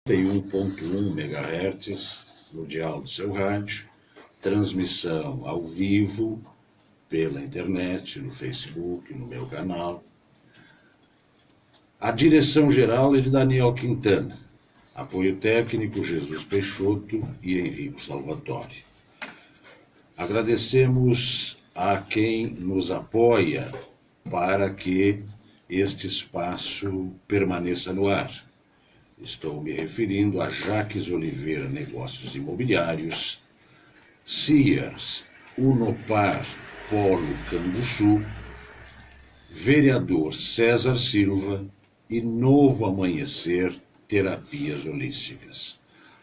91.1 MHz no dial do seu rádio, transmissão ao vivo pela internet, no Facebook, no meu canal. A direção geral é de Daniel Quintana, apoio técnico Jesus Peixoto e Henrico Salvatore. Agradecemos a quem nos apoia para que este espaço permaneça no ar. Estou me referindo a Jaques Oliveira Negócios Imobiliários, Sears, Unopar, Polo Canguçu, vereador César Silva e Novo Amanhecer Terapias Holísticas.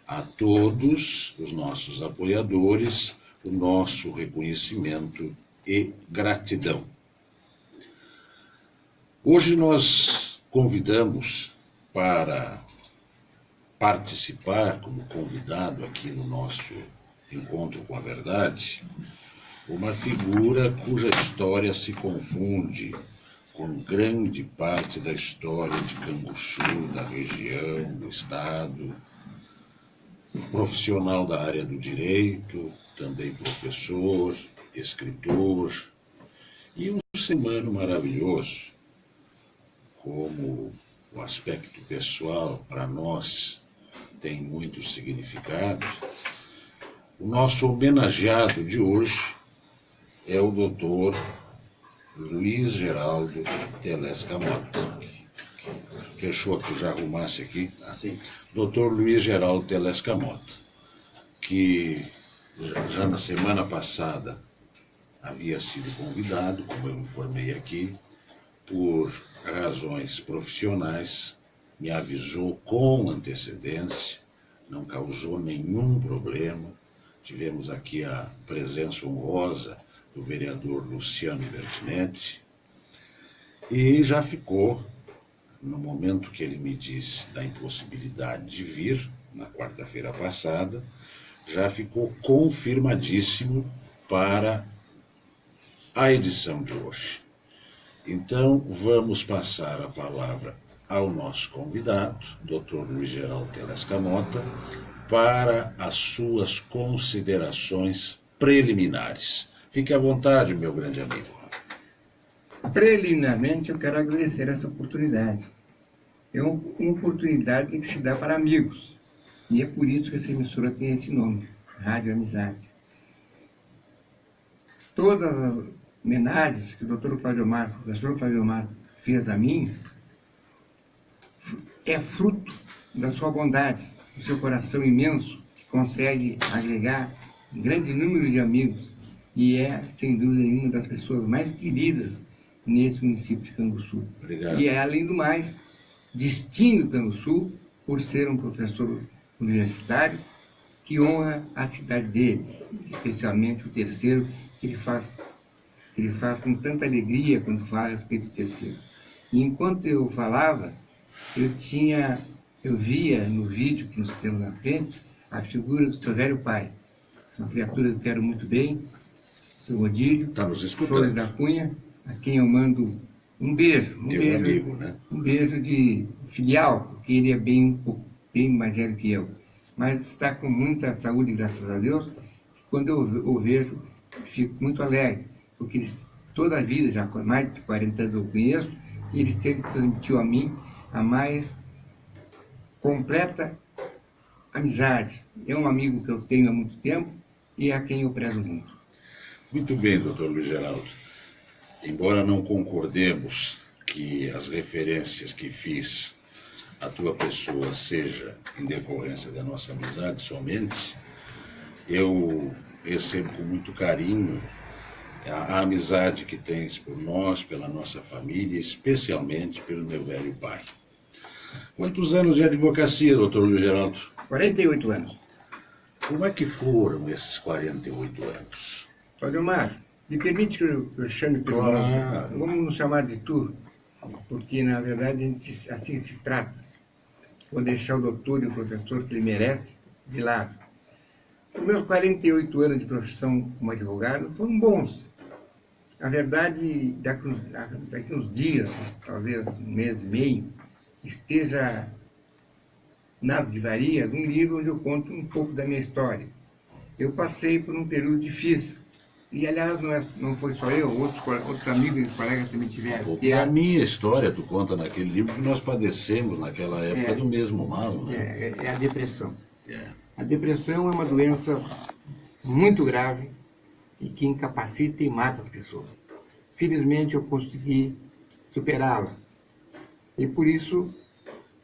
A todos os nossos apoiadores, o nosso reconhecimento e gratidão. Hoje nós convidamos para participar como convidado aqui no nosso Encontro com a Verdade, uma figura cuja história se confunde com grande parte da história de Canguçu, da região, do estado, profissional da área do direito, também professor, escritor, e um ser humano maravilhoso, como o aspecto pessoal para nós tem muito significado. O nosso homenageado de hoje é o Dr. Luiz Geraldo Telesca Mota. Queixou que eu já arrumasse aqui? Sim. Dr. Luiz Geraldo Telesca Mota, que já na semana passada havia sido convidado, como eu informei aqui, por razões profissionais, me avisou com antecedência, não causou nenhum problema. Tivemos aqui a presença honrosa do vereador Luciano Bertinetti, e já ficou, no momento que ele me disse da impossibilidade de vir, na quarta-feira passada, já ficou confirmadíssimo para a edição de hoje. Então, vamos passar a palavra ao nosso convidado, Dr. Luiz Geraldo Telesca Mota, para as suas considerações preliminares. Fique à vontade, meu grande amigo. Preliminarmente, eu quero agradecer essa oportunidade. É uma oportunidade que se dá para amigos. E é por isso que essa emissora tem esse nome, Rádio Amizade. Todas as homenagens que o professor Cláudio Omar fez a mim, é fruto da sua bondade, do seu coração imenso, que consegue agregar um grande número de amigos e é, sem dúvida nenhuma, das pessoas mais queridas nesse município de Canguçu. Obrigado. E é, além do mais, distingue o Canguçu por ser um professor universitário que honra a cidade dele, especialmente o terceiro, que ele faz com tanta alegria quando fala a respeito do terceiro. E enquanto eu falava, eu via no vídeo que nós temos na frente a figura do seu velho pai, uma criatura que eu quero muito bem, seu Odílio, Está nos escutando. Flores da Cunha, a quem eu mando um beijo. Amigo, né? Um beijo de filial, porque ele é bem mais velho que eu. Mas está com muita saúde, graças a Deus. Quando eu o vejo, fico muito alegre, porque ele, toda a vida, já com mais de 40 anos eu conheço, e ele sempre transmitiu a mim a mais completa amizade. É um amigo que eu tenho há muito tempo e a quem eu prezo muito. Muito bem, doutor Luiz Geraldo. Embora não concordemos que as referências que fiz à tua pessoa seja em decorrência da nossa amizade somente, eu recebo com muito carinho a amizade que tens por nós, pela nossa família, especialmente pelo meu velho pai. Quantos anos de advocacia, doutor Luiz Geraldo? 48 anos. Como é que foram esses 48 anos? Cláudio Omar, me permite que eu chame pelo Claro. nome? Vamos nos chamar de tu, porque na verdade a gente, assim se trata. Vou deixar o doutor e o professor que ele merece de lado. Os meus 48 anos de profissão como advogado foram bons. Na verdade, daqui uns dias, talvez um mês e meio, esteja Nas Livrarias, um livro onde eu conto um pouco da minha história. Eu passei por um período difícil. E, aliás, não foi só eu, outros amigos e colegas também tiveram. A minha história, tu conta naquele livro, que nós padecemos naquela época do mesmo mal. Né? É a depressão. A depressão é uma doença muito grave e que incapacita e mata as pessoas. Felizmente, eu consegui superá-la. E, por isso,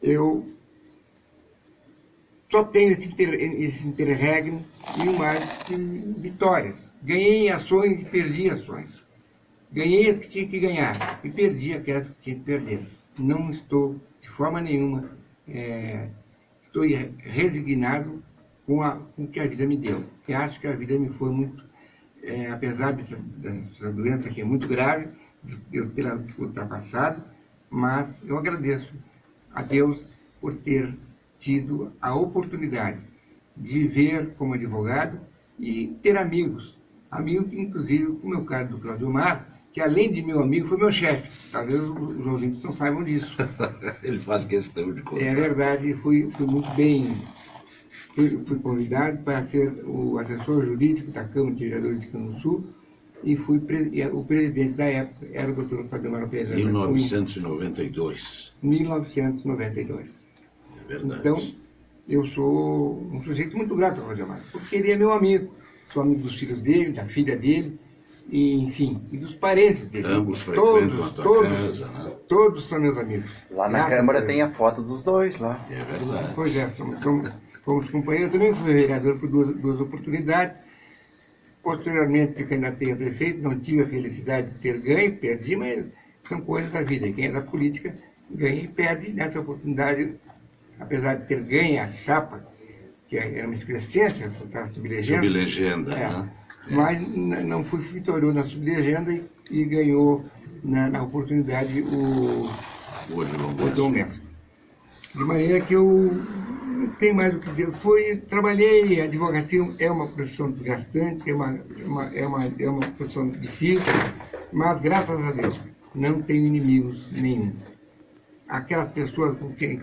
eu só tenho esse interregno e mais que vitórias. Ganhei ações e perdi ações. Ganhei as que tinha que ganhar e perdi aquelas que tinha que perder. Não estou, de forma nenhuma, estou resignado com o que a vida me deu. Eu acho que a vida me foi muito, apesar dessa doença que é muito grave, eu tê-la ultrapassado, mas eu agradeço a Deus por ter tido a oportunidade de viver como advogado e ter amigos. Amigos, inclusive, como o meu caso do Claudio Mar, que além de meu amigo, foi meu chefe. Talvez os ouvintes não saibam disso. Ele faz questão de contar. É verdade, fui muito bem. Fui convidado para ser o assessor jurídico da Câmara de Vereadores de Cano Sul e fui o presidente da época, era o doutor Claudio Mar Pereira. 1992. 1992. É verdade. Então, eu sou um sujeito muito grato ao Claudio Mar, porque ele é meu amigo. Sou amigo dos filhos dele, da filha dele, e, enfim, e dos parentes dele. Ambos frequentam a tua casa, né? Todos são meus amigos. Lá na Câmara tem a foto dos dois, lá. É verdade. Pois é, fomos companheiros. Eu também fui vereador por duas oportunidades. Posteriormente, me candidatei a prefeito, não tive a felicidade de ter ganho, perdi, mas são coisas da vida. Quem é da política ganha e perde. Nessa oportunidade, apesar de ter ganho a chapa, que era uma excrescência, estava sublegenda. Sublegenda, né? Mas não fui vitorioso na sublegenda e ganhou na oportunidade o Dom Mestre. De maneira que eu não tenho mais o que dizer. Trabalhei, a advocacia é uma profissão desgastante, é uma profissão difícil, mas graças a Deus não tenho inimigos nenhum. Aquelas pessoas com quem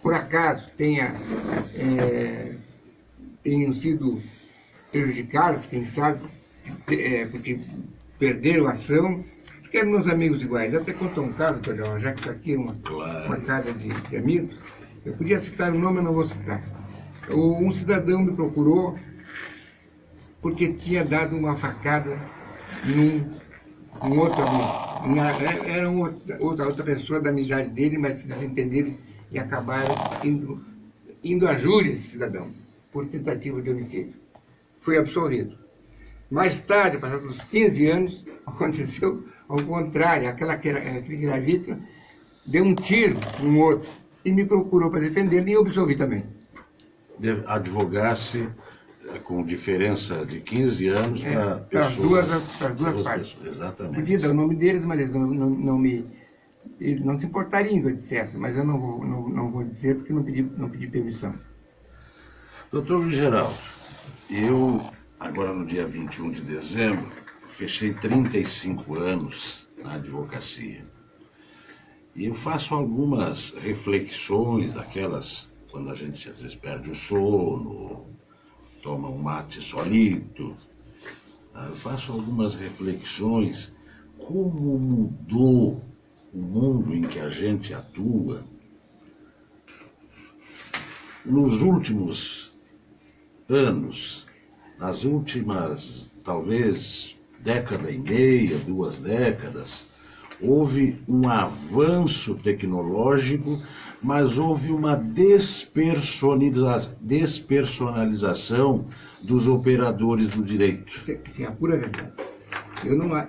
por acaso tenham sido prejudicados, quem sabe, porque perderam a ação, porque eram meus amigos iguais. Eu até contar um caso, já que isso aqui é uma casa de amigos, eu podia citar o nome, eu não vou citar. Um cidadão me procurou porque tinha dado uma facada num outro amigo. Era outra pessoa da amizade dele, mas se desentenderam e acabaram indo a júri esse cidadão, por tentativa de homicídio. Fui absolvido. Mais tarde, passados uns 15 anos, aconteceu ao contrário. Aquele que era vítima deu um tiro num outro e me procurou para defender e eu absolvi também. Advogasse com diferença de 15 anos para pessoas... Para as duas partes. Pessoas, exatamente. Podia dar o nome deles, mas eles não se importariam que eu dissesse, mas eu não vou dizer porque não pedi permissão. Doutor Luiz Geraldo, eu, agora no dia 21 de dezembro, fechei 35 anos na advocacia. E eu faço algumas reflexões, daquelas quando a gente às vezes perde o sono, toma um mate solito. Eu faço algumas reflexões, como mudou o mundo em que a gente atua nos últimos anos, nas últimas, talvez, década e meia, 2 décadas, houve um avanço tecnológico, mas houve uma despersonalização dos operadores do direito. Sim, a pura verdade.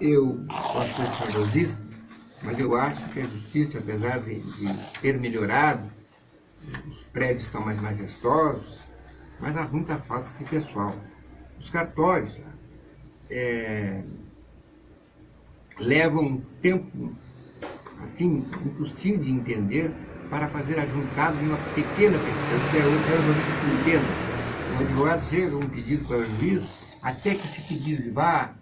Eu posso ser saudosista, mas eu acho que a justiça, apesar de ter melhorado, os prédios estão mais majestosos, mas há muita falta de pessoal. Os cartórios levam um tempo, assim, impossível de entender, para fazer a juntada de uma pequena pessoa. Eu quero que entenda. O advogado chega com um pedido para o juiz, até que esse pedido vá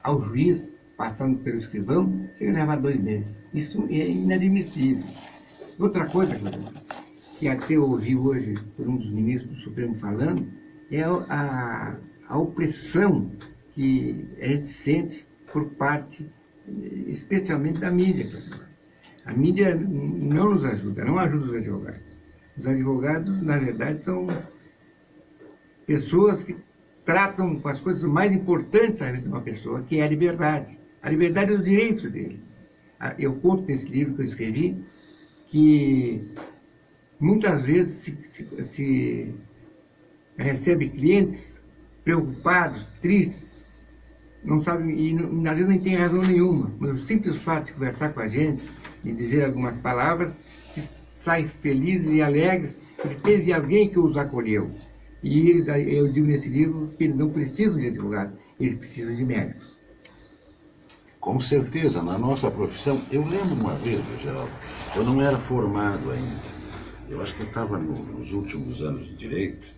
ao juiz, passando pelo escrivão, chega a levar 2 meses. Isso é inadmissível. Outra coisa que até eu ouvi hoje por um dos ministros do Supremo falando, é a opressão que a gente sente por parte, especialmente da mídia. A mídia não nos ajuda, não ajuda os advogados. Os advogados, na verdade, são pessoas que tratam com as coisas mais importantes da vida de uma pessoa, que é a liberdade. A liberdade é os direitos dele. Eu conto nesse livro que eu escrevi que muitas vezes se recebe clientes preocupados, tristes, não sabem, e às vezes nem tem razão nenhuma, mas o simples fato de conversar com a gente e dizer algumas palavras, saem felizes e alegres, porque teve alguém que os acolheu. E eles, eu digo nesse livro que eles não precisam de advogado, eles precisam de médicos. Com certeza, na nossa profissão, eu lembro uma vez, Geraldo, eu não era formado ainda, eu acho que eu estava nos últimos anos de Direito,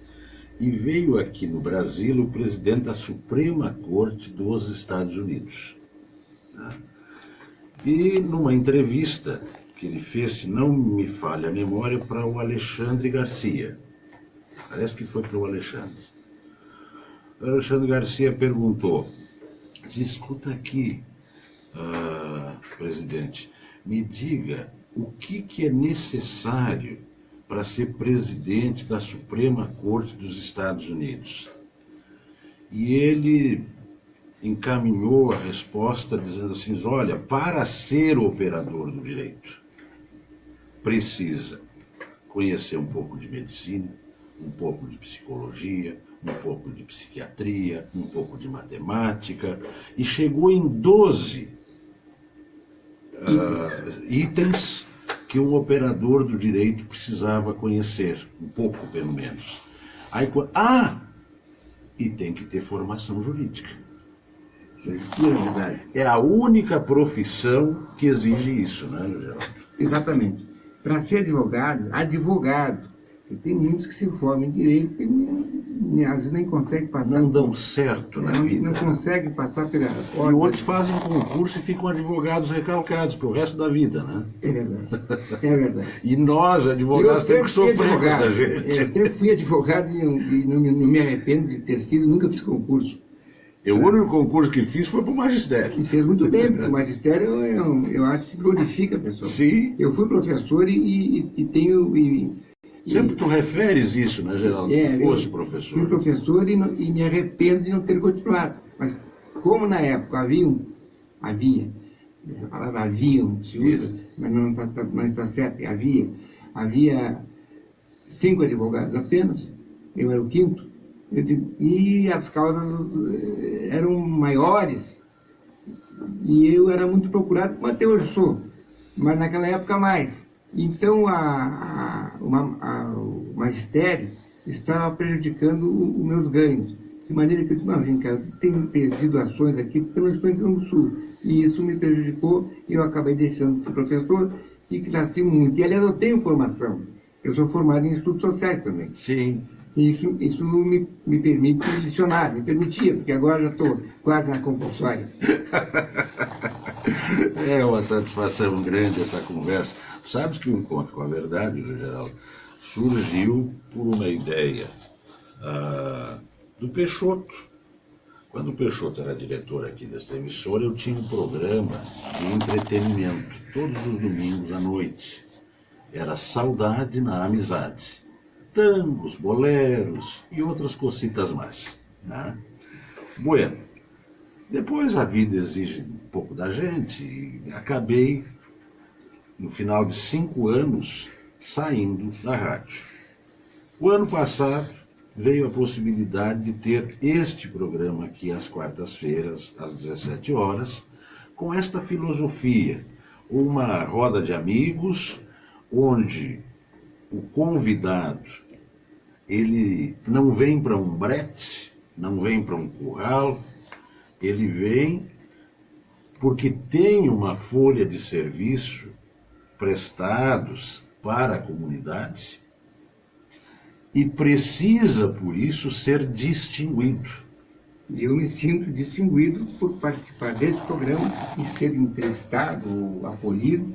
e veio aqui no Brasil o presidente da Suprema Corte dos Estados Unidos. Né? E numa entrevista que ele fez, se não me falha a memória, para o Alexandre Garcia. Parece que foi para o Alexandre. O Alexandre Garcia perguntou, escuta aqui, presidente, me diga o que é necessário para ser presidente da Suprema Corte dos Estados Unidos. E ele encaminhou a resposta dizendo assim, olha, para ser operador do direito, precisa conhecer um pouco de medicina, um pouco de psicologia, um pouco de psiquiatria, um pouco de matemática, e chegou em 12 itens que um operador do direito precisava conhecer, um pouco pelo menos. Aí, e tem que ter formação jurídica. É a única profissão que exige isso, né, Geraldo? Exatamente. Para ser advogado, e tem muitos que se formam em direito e às vezes nem conseguem passar. Não dão certo na vida. Não conseguem passar pela ordem. E outros fazem concurso e ficam advogados recalcados pro resto da vida, né? É verdade. É verdade. E nós, advogados, temos que sofrer com essa gente. Eu sempre fui advogado e não me arrependo de ter sido, nunca fiz concurso. O único concurso que fiz foi para o magistério. E fez muito bem, porque o magistério eu acho que glorifica a pessoa. Sim. Eu fui professor e tenho. Sempre tu referes isso, né, Geraldo? Tu fosse professor. Fui professor e me arrependo de não ter continuado. Mas como na época havia, a palavra haviam, se usa, mas não está certo, havia 5 advogados apenas, eu era o 5º, e as causas eram maiores, e eu era muito procurado, como até hoje sou, mas naquela época mais. Então o magistério estava prejudicando os meus ganhos, de maneira que eu disse, vem cá, eu tenho perdido ações aqui porque eu não estou em Campo Sul, e isso me prejudicou, e eu acabei deixando de ser professor, e cresci muito. E aliás, eu tenho formação, eu sou formado em estudos sociais também. Sim. E isso me permite lecionar, me permitia, porque agora já estou quase na compulsória. É uma satisfação grande essa conversa. Sabes que o Encontro com a Verdade, Geraldo, surgiu por uma ideia do Peixoto. Quando o Peixoto era diretor aqui desta emissora, eu tinha um programa de entretenimento, todos os domingos à noite. Era Saudade na Amizade. Tangos, boleros e outras cositas mais. Né? Bueno, depois a vida exige um pouco da gente e acabei, no final de 5 anos, saindo da rádio. O ano passado veio a possibilidade de ter este programa aqui às quartas-feiras, às 17 horas, com esta filosofia, uma roda de amigos, onde o convidado ele não vem para um brete, não vem para um curral, ele vem porque tem uma folha de serviço prestados para a comunidade e precisa, por isso, ser distinguido. E eu me sinto distinguido por participar desse programa e ser entrevistado ou acolhido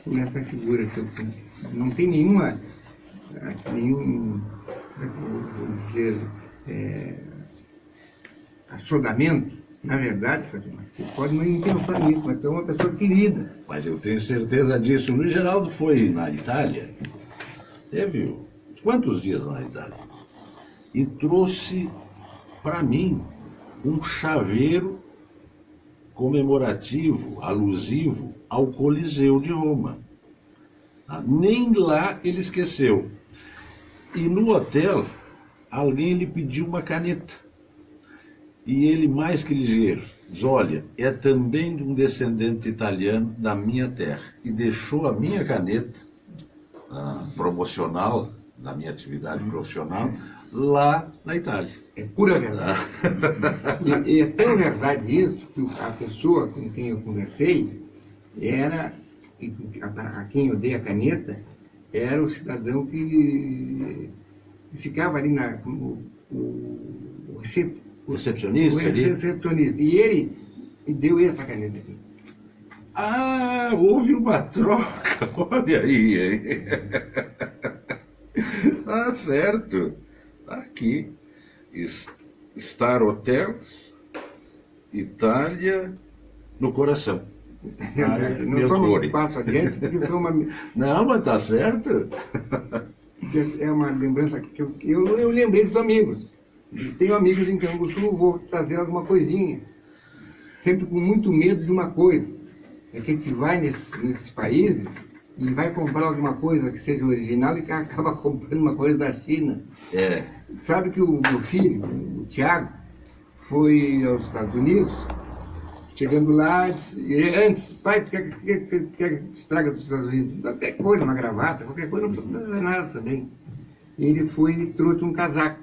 por essa figura que eu tenho. Não tem nenhum, vou dizer, assodamento. Na verdade, você pode não pensar nisso, mas é uma pessoa querida. Mas eu tenho certeza disso. O Luiz Geraldo foi na Itália, teve quantos dias na Itália? E trouxe para mim um chaveiro comemorativo, alusivo ao Coliseu de Roma. Nem lá ele esqueceu. E no hotel, alguém lhe pediu uma caneta. E ele, mais que ligeiro, diz, olha, é também de um descendente italiano da minha terra. E deixou a minha caneta promocional, da minha atividade profissional, lá na Itália. É pura verdade. E é tão verdade isso, que a pessoa com quem eu conversei era, a quem eu dei a caneta, era o cidadão que ficava ali como o recepcionista ali? Recepcionista. E ele me deu essa caneta aqui. Ah, houve uma troca. Olha aí, hein? Tá certo. Tá aqui. Star Hotels, Itália, no coração. Não só não passo adiante, porque foi uma... Não, mas tá certo. É uma lembrança que eu lembrei dos amigos. Tenho amigos em Canguçu, vou trazer alguma coisinha. Sempre com muito medo de uma coisa. É que a gente vai nesses países e vai comprar alguma coisa que seja original e acaba comprando uma coisa da China. É. Sabe que o meu filho, o Tiago, foi aos Estados Unidos, chegando lá, antes, pai, quer que estraga dos Estados Unidos? Qualquer coisa, uma gravata, qualquer coisa, não precisa fazer nada também. E ele foi e trouxe um casaco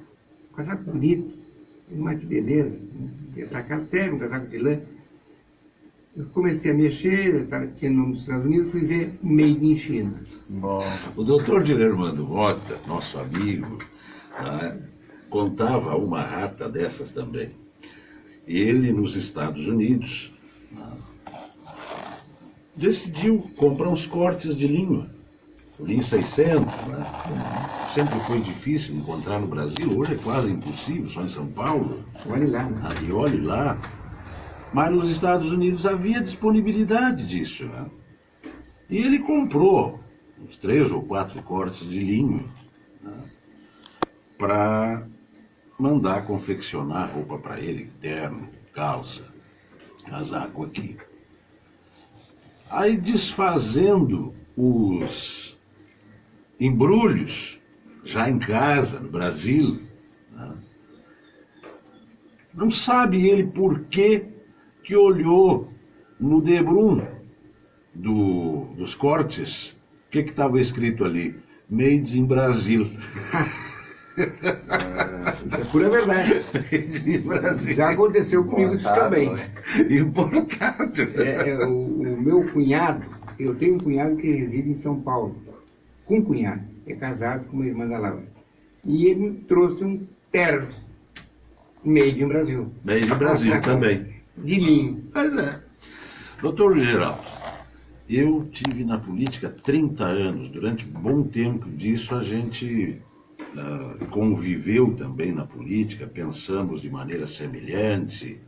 bonito, mas que beleza, ia para cá sério, um casaco de lã. Eu comecei a mexer, tinha nome dos Estados Unidos, fui ver Made in China. Bom, o doutor Dilermando Mota, nosso amigo, contava uma rata dessas também. Ele, nos Estados Unidos, decidiu comprar uns cortes de linho, o linho 600, né? Sempre foi difícil encontrar no Brasil, hoje é quase impossível, só em São Paulo. Olhe lá, né? E olhe lá. Mas nos Estados Unidos havia disponibilidade disso, né? E ele comprou uns 3 ou 4 cortes de linho, né, para mandar confeccionar roupa para ele, terno, calça, casaco aqui. Aí, desfazendo os embrulhos, já em casa, no Brasil, né, não sabe ele por que olhou no debrum dos cortes, o que estava escrito ali? Made in Brasil. Isso é pura verdade. Made in Brasil. Já aconteceu comigo isso também. Importado. O meu cunhado, eu tenho um cunhado que reside em São Paulo. Com um cunhado, é casado com uma irmã da Laura. E ele me trouxe um terno. Made in Brasil. Made in Brasil também. De linho. Mas é. Doutor Geraldo, eu tive na política 30 anos. Durante um bom tempo disso a gente conviveu também na política, pensamos de maneira semelhante,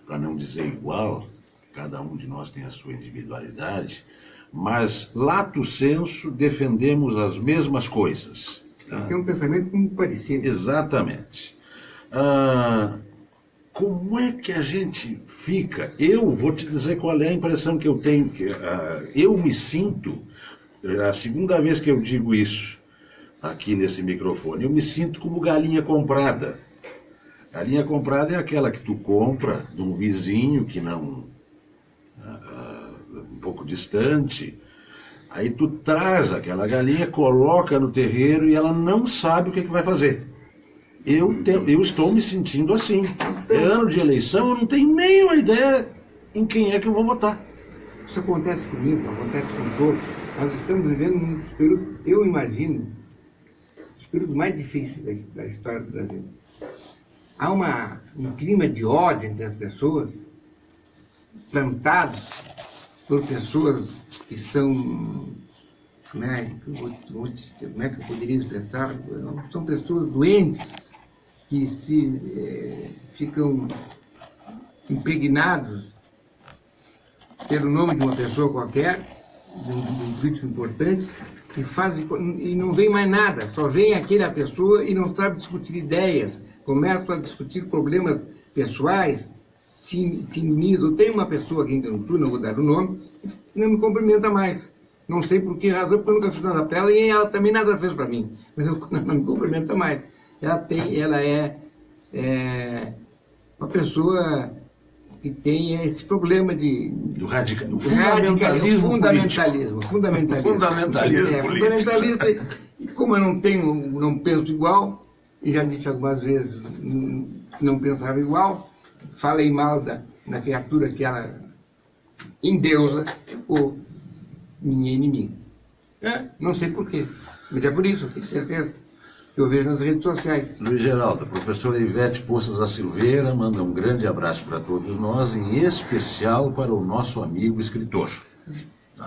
para não dizer igual, cada um de nós tem a sua individualidade, mas, lato sensu, defendemos as mesmas coisas. Tem um pensamento muito parecido. Exatamente. Como é que a gente fica? Eu vou te dizer qual é a impressão que eu tenho. Eu me sinto, a segunda vez que eu digo isso aqui nesse microfone, eu me sinto como galinha comprada. Galinha comprada é aquela que tu compra de um vizinho que não... um pouco distante. Aí tu traz aquela galinha, coloca no terreiro e ela não sabe o que vai fazer. Eu estou me sentindo assim. É ano de eleição, eu não tenho nenhuma ideia em quem é que eu vou votar. Isso acontece comigo, acontece com todos. Nós estamos vivendo um período, eu imagino, os períodos mais difíceis da história do Brasil. Há um clima de ódio entre as pessoas, plantado por pessoas que são, como é que eu poderia expressar? São pessoas doentes que ficam impregnados pelo nome de uma pessoa qualquer, de um político importante, e não vem mais nada, só vem aquela pessoa e não sabe discutir ideias, começam a discutir problemas pessoais, se imunizam. Tem uma pessoa aqui em Cantu, não vou dar o nome, que não me cumprimenta mais. Não sei por que razão, porque eu nunca fiz nada para ela e ela também nada fez para mim. Mas não me cumprimenta mais. Ela é uma pessoa que tem esse problema do fundamentalismo político. Fundamentalista. E como eu não penso igual, e já disse algumas vezes que não pensava igual, falei mal da criatura que ela endeusa, ficou minha inimiga. Não sei porquê, mas é por isso, tenho certeza, que eu vejo nas redes sociais. Luiz Geraldo, a professora Ivete Poças da Silveira manda um grande abraço para todos nós, em especial para o nosso amigo escritor.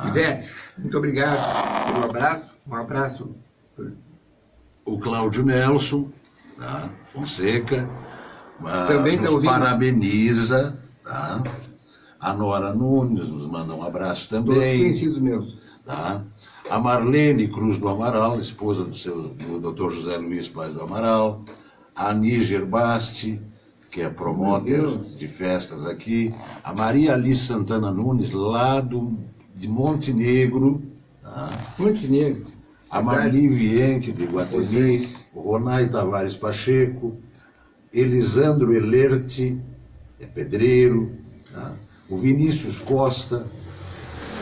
Ivete, muito obrigado pelo abraço. Um abraço. O Cláudio Nelson, Fonseca, também nos parabeniza. A Nora Nunes nos manda um abraço também. Todos conhecidos meus. A Marlene Cruz do Amaral, esposa do Dr. José Luiz Paz do Amaral. A Níger Basti, que é promotor de festas aqui. A Maria Alice Santana Nunes, lá de Montenegro. Montenegro. A Marli Vienque, de Guatemi. O Ronai Tavares Pacheco. Elisandro Elerte, é pedreiro. O Vinícius Costa.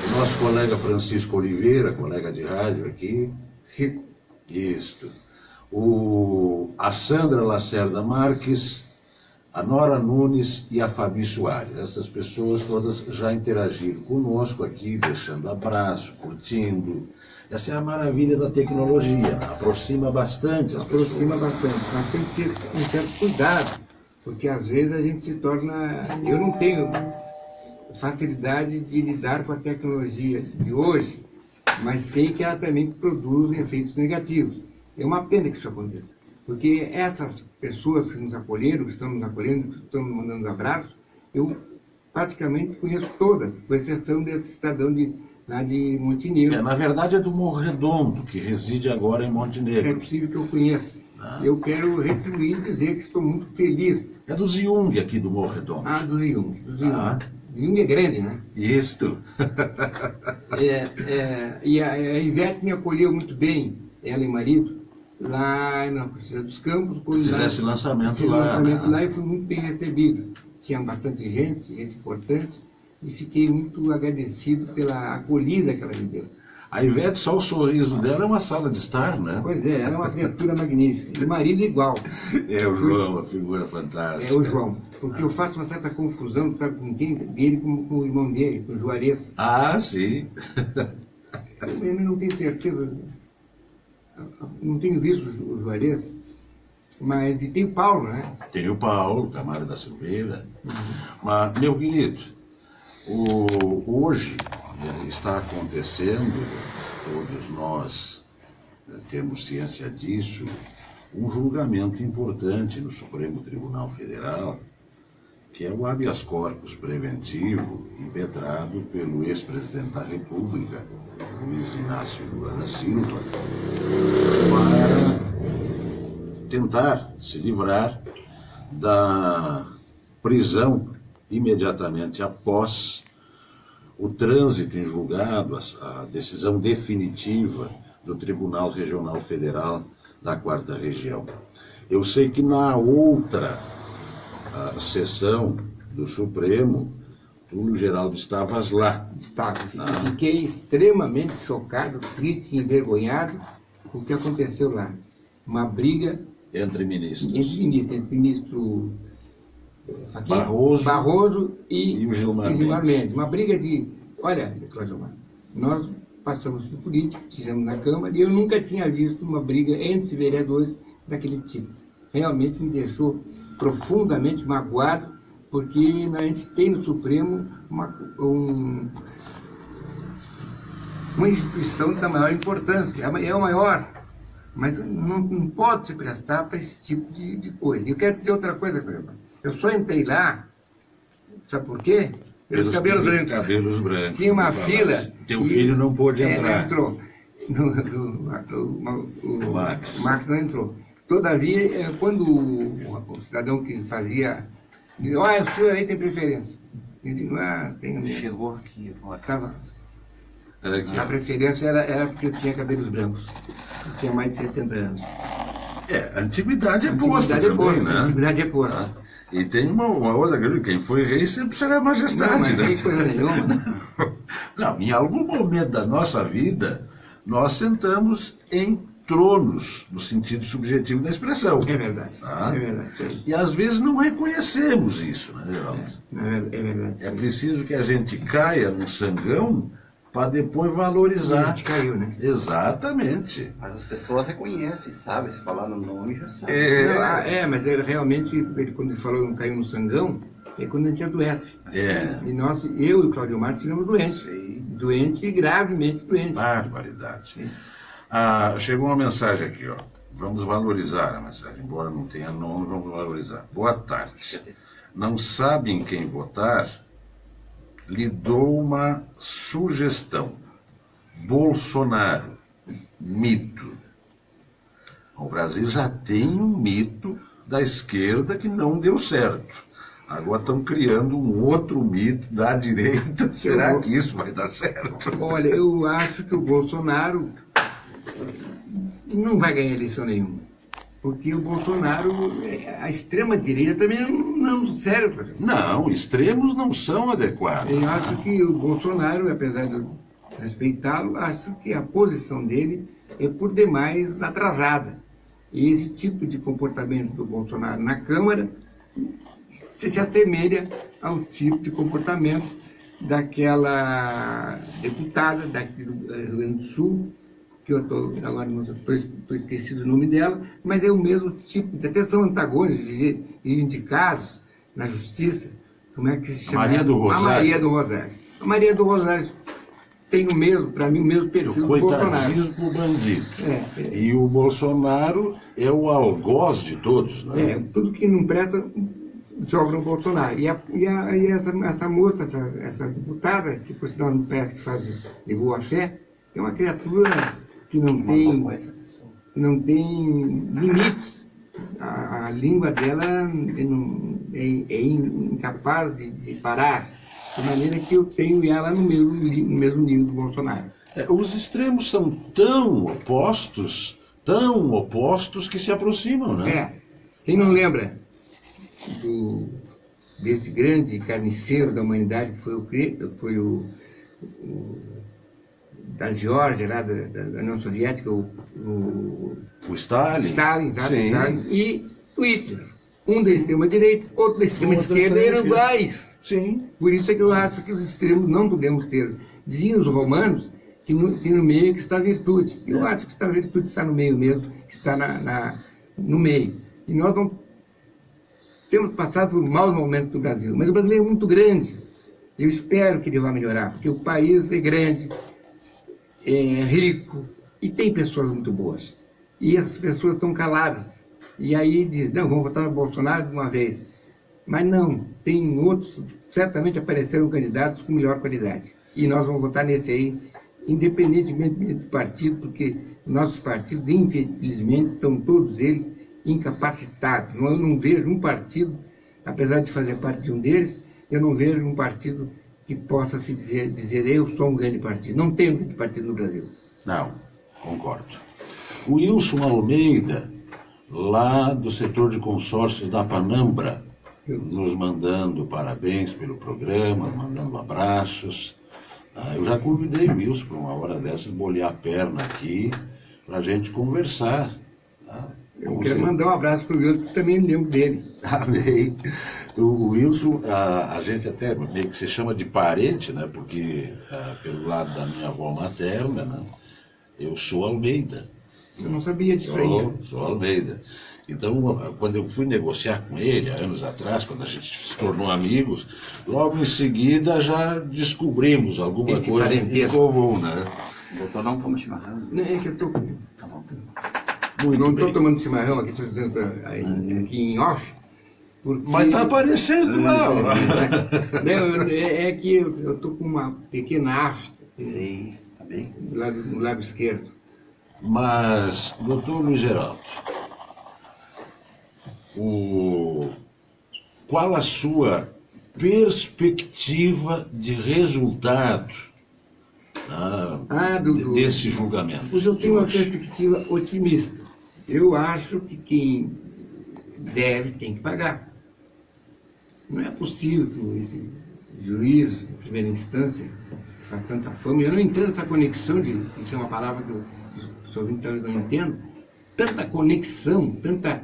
O nosso colega Francisco Oliveira, colega de rádio aqui. Chico. Isto. A Sandra Lacerda Marques, a Nora Nunes e a Fabi Soares. Essas pessoas todas já interagiram conosco aqui, deixando abraço, curtindo. Essa é a maravilha da tecnologia, aproxima bastante as pessoas. Aproxima bastante, mas tem que ter um certo cuidado, porque às vezes a gente se torna... Eu não tenho facilidade de lidar com a tecnologia de hoje, mas sei que ela também produz efeitos negativos. É uma pena que isso aconteça, porque essas pessoas que nos acolheram, que estão nos acolhendo, que estão nos mandando abraços, eu praticamente conheço todas, com exceção desse cidadão lá de Montenegro. Na verdade é do Morro Redondo, que reside agora em Montenegro. É possível que eu conheça. Eu quero retribuir e dizer que estou muito feliz. É do Ziung aqui do Morro Redondo. Do Ziung. Jung é grande, né? Isto. E a Ivete me acolheu muito bem, ela e o marido, lá na Praça dos Campos. Fizesse lançamento lá. E fui muito bem recebido. Tinha bastante gente importante, e fiquei muito agradecido pela acolhida que ela me deu. A Ivete, só o sorriso dela é uma sala de estar, né? Pois é, ela é uma criatura magnífica. E o marido igual. É o João, a figura fantástica. É o João. Porque eu faço uma certa confusão, sabe com quem? Dele com o irmão dele, com o Juarez. Sim. Eu não tenho certeza. Não tenho visto o Juarez, mas tem o Paulo, né? Tem o Paulo, Camargo da Silveira. Mas, meu querido, hoje está acontecendo, todos nós temos ciência disso, um julgamento importante no Supremo Tribunal Federal, que é o habeas corpus preventivo impetrado pelo ex-presidente da República, Luiz Inácio Lula da Silva, para tentar se livrar da prisão imediatamente após o trânsito em julgado, a decisão definitiva do Tribunal Regional Federal da 4ª Região. Eu sei que na outra sessão do Supremo, tu, Geraldo, estavas lá. Estava. Fiquei extremamente chocado, triste e envergonhado com o que aconteceu lá. Uma briga entre ministros. Entre o ministro Barroso e o Gilmar Mendes. Uma briga de... Olha, Cláudio Gilmar, nós passamos por política, estivemos na Câmara, e eu nunca tinha visto uma briga entre vereadores daquele tipo. Realmente me deixou profundamente magoado, porque a gente tem no Supremo uma instituição da maior importância, é o maior, mas não pode se prestar para esse tipo de coisa. E eu quero dizer outra coisa, por exemplo. Eu só entrei lá, sabe por quê? Pelos cabelos brancos. Cabelos brancos. Tinha uma fila. Teu filho não pôde entrar. Não entrou. O Max não entrou. Todavia, quando o cidadão que fazia, disse, olha, o senhor aí tem preferência. Eu digo, tenho mesmo. Chegou aqui agora. A preferência era porque eu tinha cabelos brancos. Eu tinha mais de 70 anos. A antiguidade é posta também, né? A antiguidade é posta. E tem uma outra coisa, quem foi rei sempre será majestade, não, né? Não, coisa nenhuma. Não, em algum momento da nossa vida, nós sentamos em tronos, no sentido subjetivo da expressão. É verdade, tá? É verdade. Sim. E às vezes não reconhecemos isso, né, Geraldo? É verdade. Sim. É preciso que a gente caia num sangão para depois valorizar. A gente caiu, né? Exatamente. Mas as pessoas reconhecem, sabem, se falar no nome já sabem. Mas ele realmente, quando ele falou não caiu no sangão, é quando a gente adoece. E eu e o Claudio Martins tivemos doentes. Doente, gravemente doente. Barbaridade. Chegou uma mensagem aqui, ó. Vamos valorizar a mensagem, embora não tenha nome, vamos valorizar. Boa tarde. Não sabe em quem votar? Lhe dou uma sugestão. Bolsonaro, mito. O Brasil já tem um mito da esquerda que não deu certo. Agora estão criando um outro mito da direita. Será que isso vai dar certo? Olha, eu acho que o Bolsonaro não vai ganhar eleição nenhuma. Porque o Bolsonaro, a extrema-direita também não serve. Não, extremos não são adequados. Eu acho que o Bolsonaro, apesar de respeitá-lo, acho que a posição dele é por demais atrasada. E esse tipo de comportamento do Bolsonaro na Câmara se assemelha ao tipo de comportamento daquela deputada daqui do Rio Grande do Sul, que eu agora não estou esquecido o nome dela, mas é o mesmo tipo, até são antagônicos de casos na justiça. Como é que se chama? Maria do Rosário. A Maria do Rosário. A Maria do Rosário tem o mesmo, para mim, o mesmo perfil do Bolsonaro. Coitadismo bandido. E o Bolsonaro é o algoz de todos, né? Tudo que não presta joga no Bolsonaro. E essa moça, essa deputada, que por sinal não parece que faz de boa fé, é uma criatura que não tem limites. A língua dela é incapaz de parar, de maneira que eu tenho ela no mesmo nível do Bolsonaro. Os extremos são tão opostos que se aproximam, né? Quem não lembra desse grande carniceiro da humanidade que foi o da Geórgia, lá da União Soviética, o Stalin. Stalin, e o Hitler. Um da extrema-direita, outro da extrema-esquerda, eram iguais. Sim. Por isso é que eu acho que os extremos não podemos ter. Diziam os romanos que no meio que está a virtude. Eu acho que a virtude está no meio mesmo, que está no meio. E nós não temos passado por maus momentos do Brasil. Mas o brasileiro é muito grande. Eu espero que ele vá melhorar, porque o país é grande, é rico e tem pessoas muito boas. E essas pessoas estão caladas. E aí dizem, não, vamos votar no Bolsonaro de uma vez. Mas não, tem outros, certamente apareceram candidatos com melhor qualidade. E nós vamos votar nesse aí, independentemente do partido, porque nossos partidos, infelizmente, estão todos eles incapacitados. Eu não vejo um partido, apesar de fazer parte de um deles, eu não vejo um partido que possa se dizer eu sou um grande partido. Não tem um grande partido no Brasil. Não, concordo. O Wilson Almeida, lá do setor de consórcios da Panambra, nos mandando parabéns pelo programa, mandando abraços. Eu já convidei o Wilson para uma hora dessas bolhar a perna aqui para a gente conversar. Eu quero mandar um abraço para o Wilson, que também lembro dele. Amém. O Wilson, a gente até meio que se chama de parente, né? Porque pelo lado da minha avó materna, né? Eu sou Almeida. Eu não sabia disso aí. Sou Almeida. Então, quando eu fui negociar com ele, há anos atrás, quando a gente se tornou amigos, logo em seguida já descobrimos alguma Esse coisa em parentesco. comum, né? Doutor, não toma chimarrão? Não, é que eu tô, Tá bom. Muito não estou bem. tomando chimarrão aqui, estou dizendo aqui em off. Porque... Mas está aparecendo lá. ó. Não, é que eu estou com uma pequena afta Sim, tá bem. no lábio esquerdo. Mas, doutor Luiz Geraldo, qual a sua perspectiva de resultado desse julgamento? Pois eu tenho uma perspectiva otimista. Eu acho que quem deve tem que pagar. Não é possível que esse juiz, de primeira instância, que faz tanta fama, eu não entendo essa conexão, isso é uma palavra que os ouvintes não entendem, tanta conexão, tanta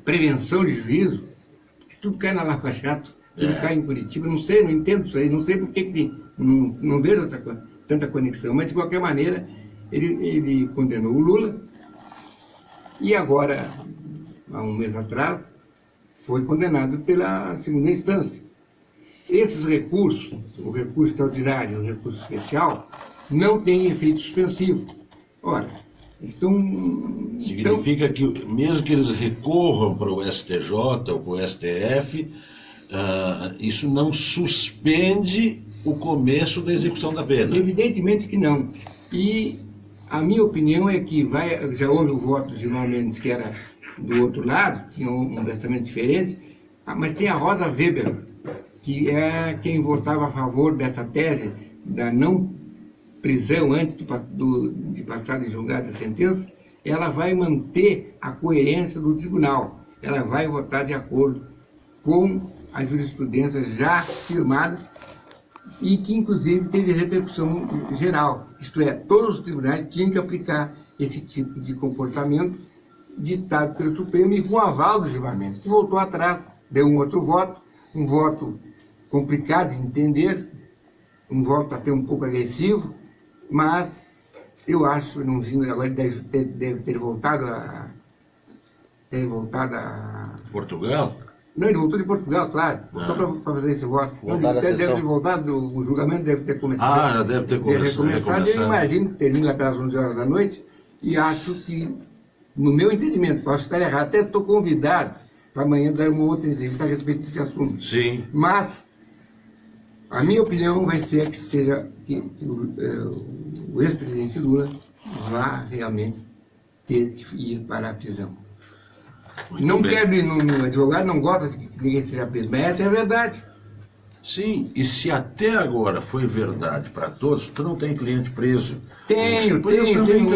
prevenção de juízo, que tudo cai na Lava Jato, tudo cai em Curitiba, não sei, não entendo isso aí, não sei por que não vejo tanta conexão, mas de qualquer maneira ele condenou o Lula e agora, há um mês atrás, foi condenado pela segunda instância. Esses recursos, o recurso extraordinário e o recurso especial, não têm efeito suspensivo. Ora, significa que mesmo que eles recorram para o STJ ou para o STF, isso não suspende o começo da execução da pena. Evidentemente que não. E a minha opinião é que já houve o voto de Gilmar Mendes, que era do outro lado, tinha um pensamento diferente, mas tem a Rosa Weber, que é quem votava a favor dessa tese da não prisão antes de passar de julgada a sentença. Ela vai manter a coerência do tribunal, ela vai votar de acordo com a jurisprudência já firmada e que inclusive teve repercussão geral, isto é, todos os tribunais tinham que aplicar esse tipo de comportamento ditado pelo Supremo e com aval do Gilmar Mendes, que voltou atrás, deu um outro voto, um voto complicado de entender, um voto até um pouco agressivo, mas eu acho, não vi, agora deve ter voltado a... Portugal? Não, ele voltou de Portugal, claro. Voltou para fazer esse voto. Deve ter voltado, o julgamento deve ter começado. Já deve ter começado. Eu imagino que termina pelas 11 horas da noite e acho que, no meu entendimento, posso estar errado, até estou convidado para amanhã dar uma outra entrevista a respeito desse assunto. Sim. Mas a minha opinião vai ser que o ex-presidente Lula vá realmente ter que ir para a prisão. Não quero ir no advogado, não gosta de que ninguém seja preso, mas essa é a verdade. Sim, e se até agora foi verdade para todos, tu não tem cliente preso. Tenho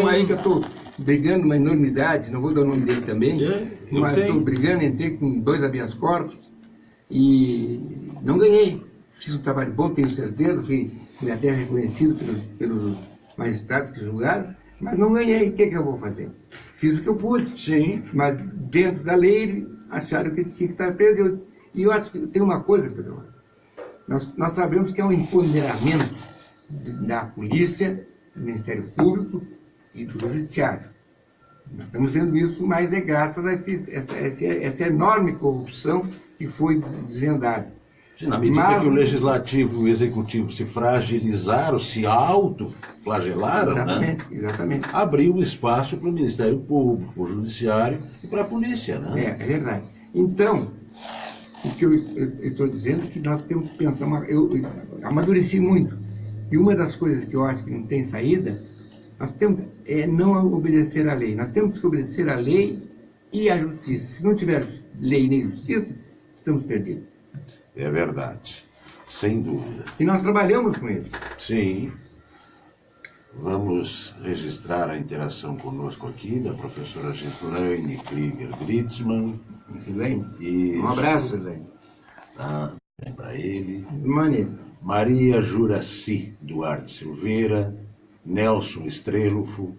um aí que eu estou brigando uma enormidade, não vou dar o nome dele também, mas estou brigando, entrei com 2 habeas corpus e não ganhei. Fiz um trabalho bom, tenho certeza, fui até reconhecido pelos magistrados que julgaram, mas não ganhei. O que eu vou fazer? Fiz o que eu pude. Sim. Mas dentro da lei acharam que tinha que estar preso. E eu acho que tem uma coisa, Pedro. Nós sabemos que é um empoderamento da polícia, do Ministério Público e do Judiciário. Nós estamos vendo isso, mas é graças a essa enorme corrupção que foi desvendada. Na medida que o Legislativo e o Executivo se fragilizaram, se autoflagelaram, exatamente. Abriu espaço para o Ministério Público, para o Judiciário e para a Polícia. Né? É verdade. Então, o que eu estou dizendo é que nós temos que pensar, eu amadureci muito, e uma das coisas que eu acho que não tem saída, nós temos não obedecer à lei. Nós temos que obedecer à lei e à justiça. Se não tiver lei nem justiça, estamos perdidos. É verdade, sem dúvida. E nós trabalhamos com eles. Sim. Vamos registrar a interação conosco aqui da professora Gislaine Krieger-Gritzmann. Um abraço, Gislaine. Para ele. Maria Juraci Duarte Silveira, Nelson Estrelufo,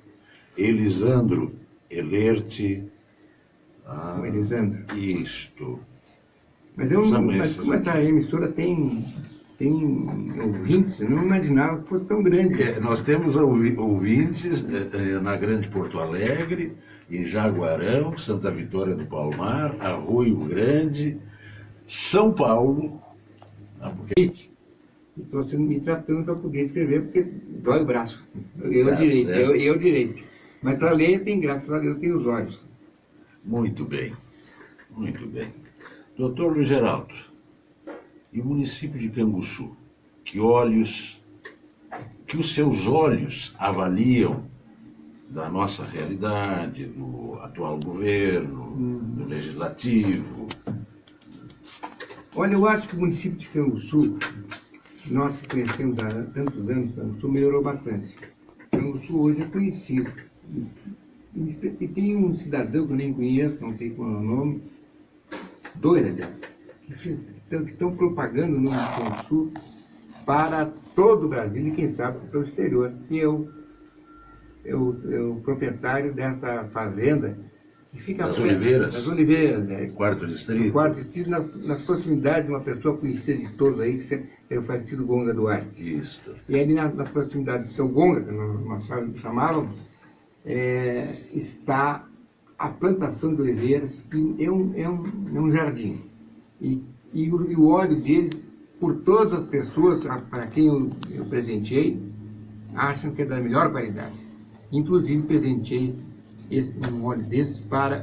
Elisandro Elerte. Elisandro. Isto. Mas como essa emissora tem ouvintes, eu não imaginava que fosse tão grande. Nós temos ouvintes na Grande Porto Alegre, em Jaguarão, Santa Vitória do Palmar, Arroio Grande, São Paulo. Estou sendo me tratando para poder escrever, porque dói o braço. Tá certo. Eu direito. Mas para ler, tem, graças a Deus, tem os olhos. Muito bem, muito bem. Doutor Luiz Geraldo, e o município de Canguçu, que os seus olhos avaliam da nossa realidade, do atual governo, do legislativo? Olha, eu acho que o município de Canguçu, nós que conhecemos há tantos anos, Canguçu melhorou bastante. Canguçu hoje é conhecido. E tem um cidadão que eu nem conheço, não sei qual é o nome, dois, aliás, que estão propagando o nome de Canguçu para todo o Brasil e, quem sabe, para o exterior. E eu o proprietário dessa fazenda que fica Das Oliveiras? Das Oliveiras, Quarto Distrito? No Quarto Distrito, nas proximidades de uma pessoa conhecida de todos aí, que é o falecido Gonga Duarte. Isso. E ali nas proximidades do seu Gonga, que nós chamávamos, está a plantação de oliveiras, que é um jardim. E o óleo deles, por todas as pessoas para quem eu presenteei, acham que é da melhor qualidade. Inclusive, presenteei um óleo desse para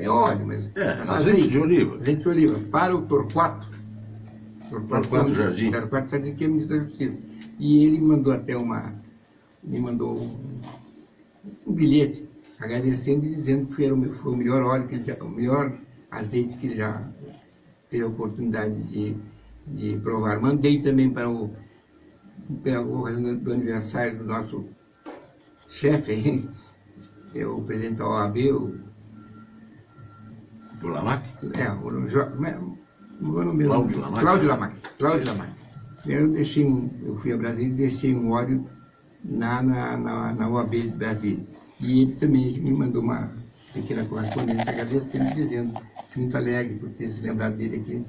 óleo, mas... azeite de oliva. Azeite de oliva, para o Torquato. Torquato Jardim. Torquato Jardim, que é ministro da Justiça. E ele mandou um bilhete agradecendo e dizendo que foi o melhor óleo, o melhor azeite que ele já teve a oportunidade de provar. Mandei também para o do aniversário do nosso chefe aí, o presidente da OAB, do Lamac? Cláudio Lamac. Eu fui a Brasília e deixei um óleo na OAB de Brasília. E ele também me mandou uma pequena correspondência agradecendo, dizendo-se muito alegre por ter se lembrado dele aqui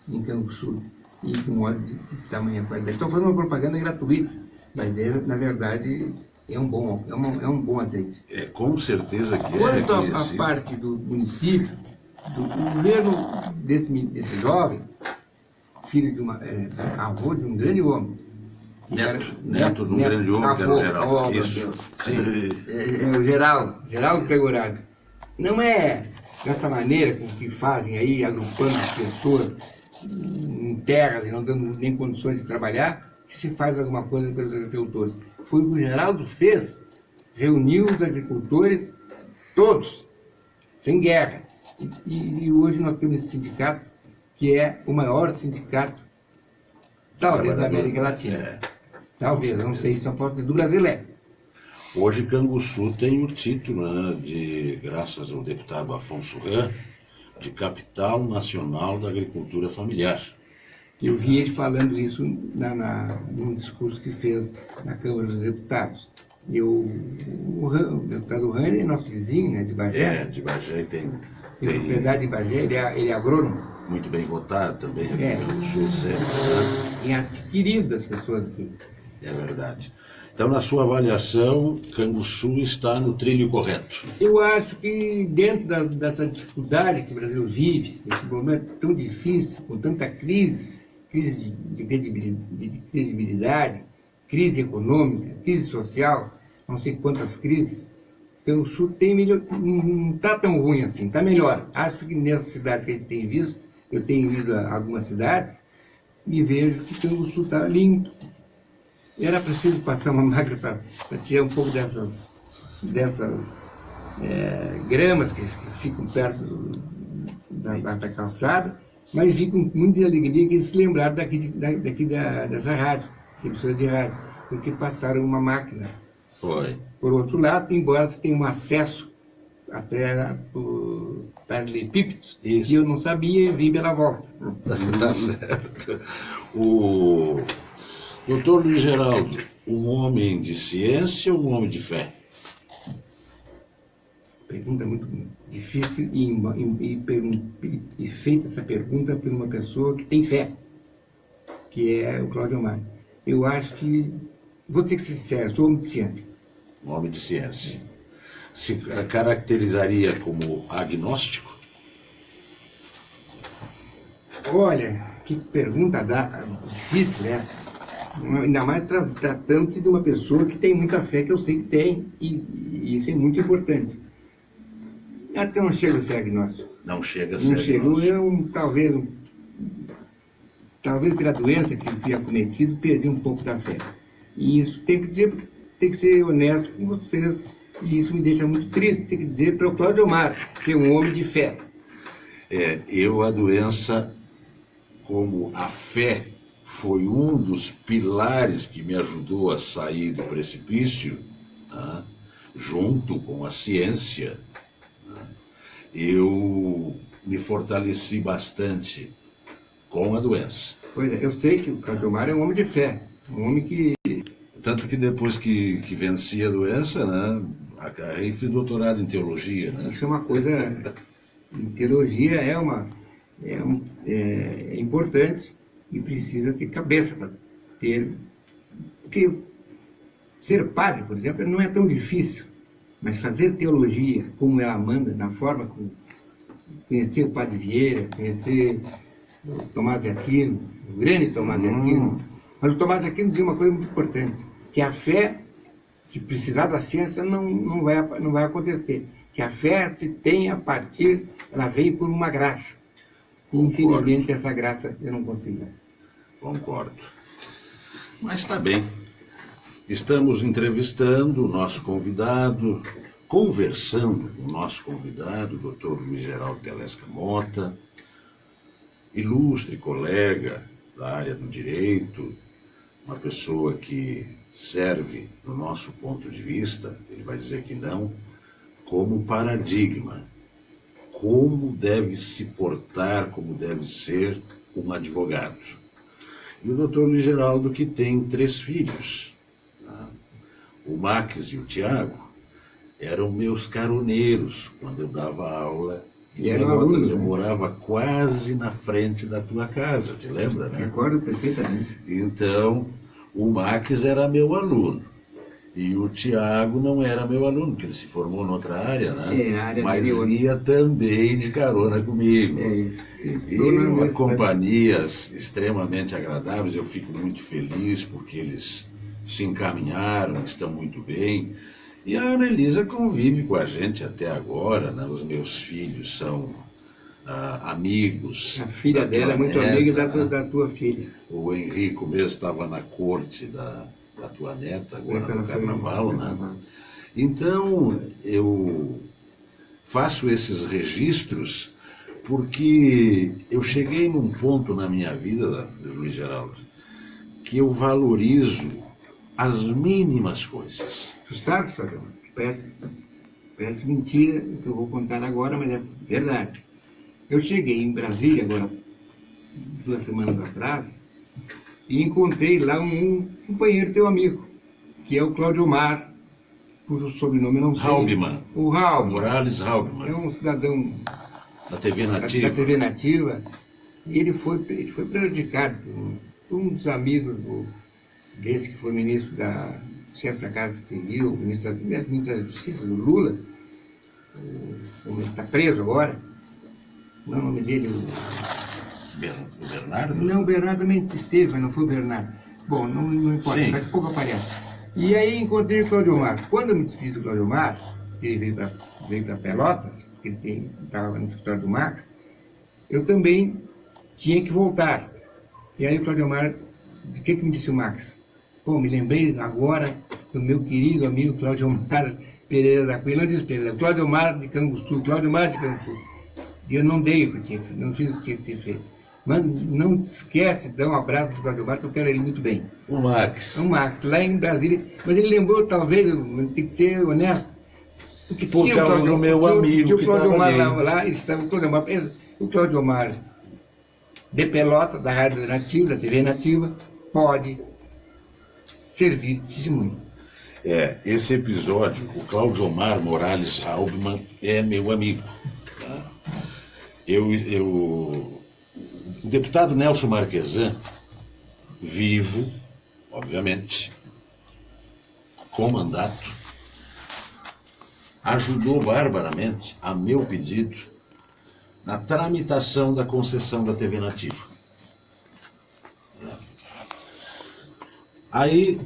em Canguçu e de um óleo de tamanha qualidade. Estou fazendo uma propaganda gratuita, mas na verdade é um bom azeite. Com certeza que Quanto à parte do município, do governo desse jovem, filho de avô de um grande homem. Neto de um grande homem, que era o Geraldo. Isso. Sim. O Geraldo Pegoraro. Não é dessa maneira com que fazem aí, agrupando as pessoas em terras e não dando nem condições de trabalhar, que se faz alguma coisa pelos agricultores. Foi o que o Geraldo fez, reuniu os agricultores todos, sem guerra. E hoje nós temos esse sindicato, que é o maior sindicato, talvez, da América Latina. Talvez, eu não sei se eu posso dizer, do Brasil é. Hoje Canguçu tem o título, graças ao deputado Afonso Ram, de capital nacional da agricultura familiar. Eu vi ele falando isso num discurso que fez na Câmara dos Deputados. E o deputado Ram é nosso vizinho, de Bagé. De Bagé tem propriedade de Bagé, ele é agrônomo. Muito bem votado também aqui no Sul, sempre. E adquirido das pessoas aqui. É verdade. Então, na sua avaliação, Canguçu está no trilho correto? Eu acho que dentro dessa dificuldade que o Brasil vive, esse momento tão difícil, com tanta crise de credibilidade, crise econômica, crise social, não sei quantas crises, Canguçu não está tão ruim assim, está melhor. Acho que nessas cidades que a gente tem visto, eu tenho ido a algumas cidades, e vejo que Canguçu está limpo. Era preciso passar uma máquina para tirar um pouco dessas gramas que ficam perto da calçada, mas vi com muita alegria que eles se lembraram dessa rádio, essa emissora de rádio, porque passaram uma máquina. Foi. Por outro lado, embora você tenha um acesso até o paralelepípedo, que eu não sabia e vim pela volta. Tá certo. O doutor Luiz Geraldo, um homem de ciência ou um homem de fé? Pergunta muito difícil e feita essa pergunta por uma pessoa que tem fé, que é o Cláudio Mário. Eu acho que, vou ter que ser sincero, sou homem de ciência. Um homem de ciência. se caracterizaria como agnóstico? Olha, que pergunta difícil essa. Ainda mais tratando-se de uma pessoa que tem muita fé, que eu sei que tem, e isso é muito importante. Até não chega a ser agnóstico. Não chega a ser Não agnóstico. chegou, talvez pela doença que eu tinha cometido, perdi um pouco da fé. E isso tem que ser honesto com vocês, e isso me deixa muito triste, tem que dizer para o Cláudio Omar, que é um homem de fé. A doença, como a fé foi um dos pilares que me ajudou a sair do precipício, né, junto com a ciência, né, eu me fortaleci bastante com a doença. Pois é, eu sei que o Cláudio Omar é um homem de fé, um homem que... Tanto que depois que venci a doença, né, aí fiz doutorado em teologia. Né? Isso é uma coisa... Teologia é importante e precisa ter cabeça para ter... Porque ser padre, por exemplo, não é tão difícil, mas fazer teologia como ela manda, na forma como... Conhecer o Padre Vieira, conhecer o Tomás de Aquino, o grande Tomás de Aquino. Mas o Tomás de Aquino dizia uma coisa muito importante, que a fé, se precisar da ciência, não vai acontecer. Que a fé se tem a partir, ela veio por uma graça. E, infelizmente, essa graça eu não consegui. Concordo. Mas está bem. Estamos entrevistando o nosso convidado, conversando com o nosso convidado, o Dr. Luiz Geraldo Telesca Mota, ilustre colega da área do direito, uma pessoa que serve, do nosso ponto de vista, ele vai dizer que não, como paradigma, como deve se portar, como deve ser um advogado. E o doutor Luiz Geraldo, que tem 3 filhos, tá? O Max e o Tiago, eram meus caroneiros quando eu dava aula em Pelotas. Eu morava quase na frente da tua casa, te lembra, né? Recordo perfeitamente. Então, o Max era meu aluno. E o Tiago não era meu aluno, porque ele se formou noutra área, né? Área mas ia também de carona comigo. E companhias extremamente agradáveis, eu fico muito feliz porque eles se encaminharam, estão muito bem. E a Ana Elisa convive com a gente até agora, né? Os meus filhos são amigos. A filha dela é muito amiga da tua filha. O Henrico mesmo estava na corte da tua neta, agora no carnaval, né? Então, eu faço esses registros porque eu cheguei num ponto na minha vida, Luiz Geraldo, que eu valorizo as mínimas coisas. Tu sabe, Fábio, parece mentira o que eu vou contar agora, mas é verdade. Eu cheguei em Brasília agora, 2 semanas atrás, e encontrei lá um companheiro teu amigo, que é o Cláudio Omar, cujo sobrenome eu não sei. Halbman. O Halbman. Morales Halbman. É um cidadão da TV Nativa. Da TV Nativa. E ele foi prejudicado por um dos amigos desse que foi ministro chefe da Casa Civil, ministro da Justiça, do Lula. Ele está preso agora. Não, o nome dele... O Bernardo? Não, o Bernardo também esteve, mas não foi o Bernardo. Bom, não importa, daqui a pouco aparece. E aí encontrei o Cláudio Omar. Quando eu me despedi do Cláudio Omar, ele veio para Pelotas, porque ele estava no escritório do Max, eu também tinha que voltar. E aí o Cláudio Omar, o que me disse o Max? Pô, me lembrei agora do meu querido amigo Cláudio Omar Pereira da Cunha, não disse Pereira, Cláudio Omar de Canguçu, Cláudio Omar de Canguçu. E eu não dei o que tinha feito, não fiz o que tinha que ter feito. Mas não esquece de dar um abraço para o Cláudio Omar, que eu quero ele muito bem. O Max. O Max, lá em Brasília. Mas ele lembrou, talvez, tem que ser honesto. Porque por causa do meu amigo que o Cláudio Omar estava lá, ele estava o Cláudio Omar de Pelota, da Rádio Nativa, da TV Nativa, pode servir de testemunho. Esse episódio, o Cláudio Omar Morales Halbman é meu amigo. Tá? O deputado Nelson Marquesan, vivo, obviamente, com mandato, ajudou barbaramente, a meu pedido, na tramitação da concessão da TV Nativa. Aí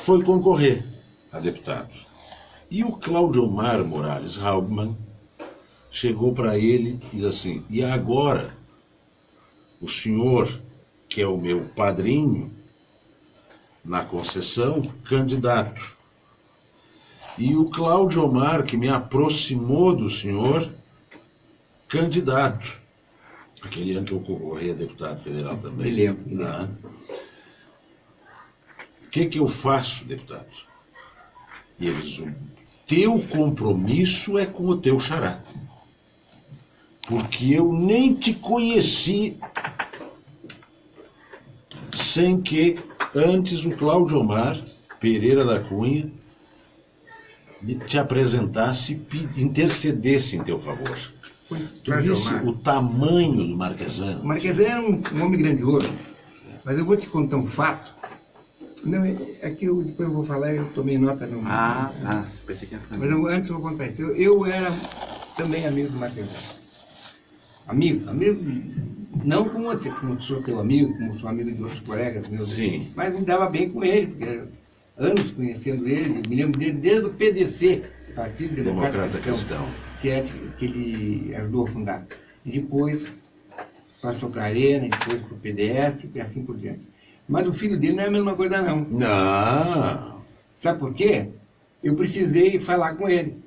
foi concorrer a deputado. E o Claudiomar Morales Hauptmann chegou para ele e disse assim: e agora, o senhor, que é o meu padrinho na concessão, candidato. E o Claudiomar, que me aproximou do senhor, candidato. Aquele ano que eu concorri a deputado federal também. Me lembro. Tá? O que eu faço, deputado? E ele diz: o teu compromisso é com o teu xará. Porque eu nem te conheci sem que antes o Claudiomar Pereira da Cunha te apresentasse e intercedesse em teu favor. Tu visse o tamanho do Marquesan. O Marquesan era um homem grandioso. Mas eu vou te contar um fato. Não, é que depois eu vou falar, eu tomei nota. Não, Pensei que ia falar. Mas antes eu vou contar isso. Eu era também amigo do Marquesan. Amigo, não como você, como sou teu amigo, como sou amigo de outros colegas meus. Sim. Mas me dava bem com ele, porque anos conhecendo ele, me lembro dele desde o PDC, Partido Democrata Cristão, que ele ajudou a fundar. E depois passou para a Arena, depois para o PDS e assim por diante. Mas o filho dele não é a mesma coisa, não. Não. Sabe por quê? Eu precisei falar com ele.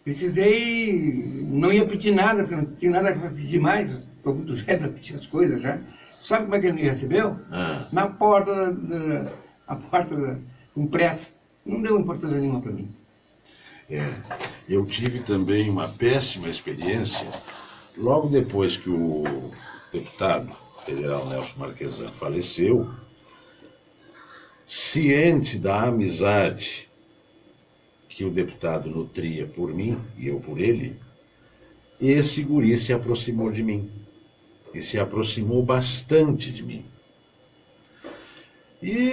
Precisei, não ia pedir nada, porque não tinha nada para pedir mais. Estou muito velho para pedir as coisas já. Sabe como é que ele me recebeu? Na porta, com pressa. Não deu importância nenhuma para mim. Eu tive também uma péssima experiência logo depois que o deputado federal Nelson Marquesan faleceu, ciente da amizade que o deputado nutria por mim e eu por ele, esse guri se aproximou de mim. E se aproximou bastante de mim. E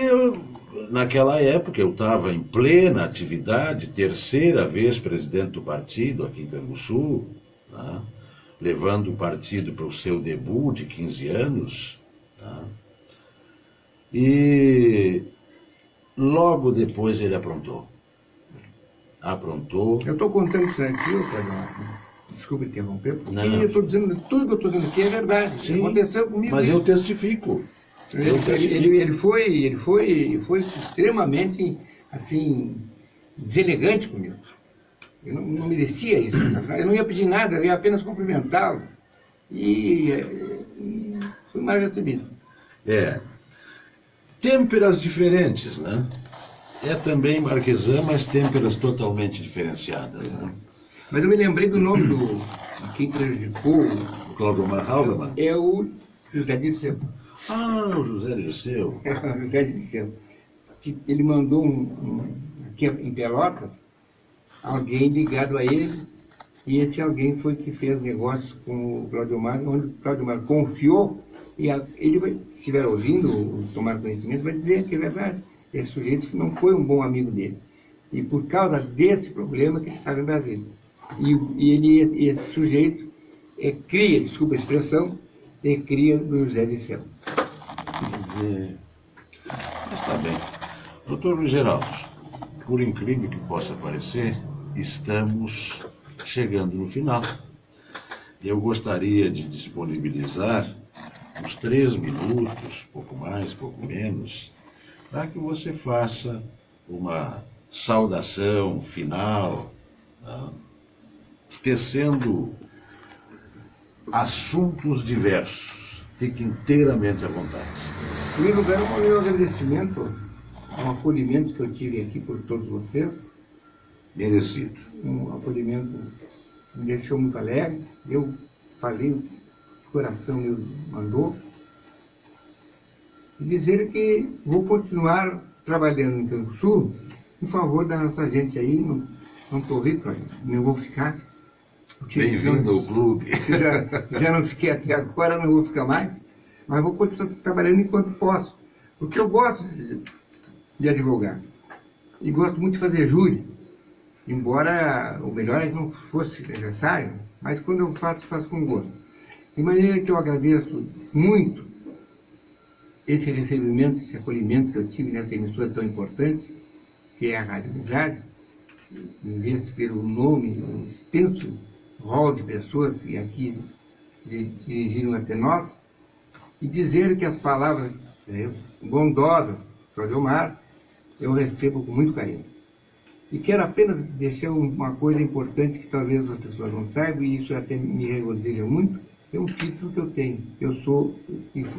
naquela época eu estava em plena atividade, terceira vez presidente do partido aqui em Canguçu, tá? Levando o partido para o seu debut de 15 anos. Tá? E logo depois ele aprontou. Eu estou contando isso aqui, desculpa interromper, porque não. eu estou dizendo, tudo que eu estou dizendo aqui é verdade. Sim, aconteceu comigo. Mas eu testifico. Ele foi extremamente, assim, deselegante comigo. Eu não merecia isso. Eu não ia pedir nada, eu ia apenas cumprimentá-lo. E fui mal recebido. Têmperas diferentes, né? É também Marquesan, mas têmperas totalmente diferenciadas, né? Mas eu me lembrei do nome do quem prejudicou o Claudiomar Hauptmann. É o José Dirceu. O José Dirceu. O José Dirceu. Ele mandou aqui em Pelotas alguém ligado a ele, e esse alguém foi que fez negócio com o Claudiomar, onde o Claudiomar confiou, e ele vai, se estiver ouvindo, tomar conhecimento, vai dizer que é verdade. Esse sujeito não foi um bom amigo dele. E por causa desse problema que ele estava em Brasília. E esse sujeito cria, desculpa a expressão, cria do José Dirceu. Está bem. Doutor Luiz Geraldo, por incrível que possa parecer, estamos chegando no final. Eu gostaria de disponibilizar uns 3 minutos, pouco mais, pouco menos, para que você faça uma saudação final, tá? Tecendo assuntos diversos. Fique inteiramente à vontade. Em primeiro lugar, o meu agradecimento ao acolhimento que eu tive aqui por todos vocês. Merecido. Um acolhimento que me deixou muito alegre. Eu falei o que o coração me mandou. E dizer que vou continuar trabalhando em Canguçu em favor da nossa gente aí. Não estou rico ainda, não vou ficar. Bem-vindo ao clube. Já não fiquei até agora, não vou ficar mais. Mas vou continuar trabalhando enquanto posso. Porque eu gosto de advogar. E gosto muito de fazer júri. embora o melhor não fosse necessário, mas quando eu faço com gosto. De maneira que eu agradeço muito esse recebimento, esse acolhimento que eu tive nessa emissora tão importante, que é a Rádio Amizade, em vez pelo nome, um extenso rol de pessoas que aqui se dirigiram até nós, e dizer que as palavras bondosas do Adilmar eu recebo com muito carinho. E quero apenas deixar uma coisa importante que talvez as pessoas não saibam, e isso até me regozija muito, é um título que eu tenho. Eu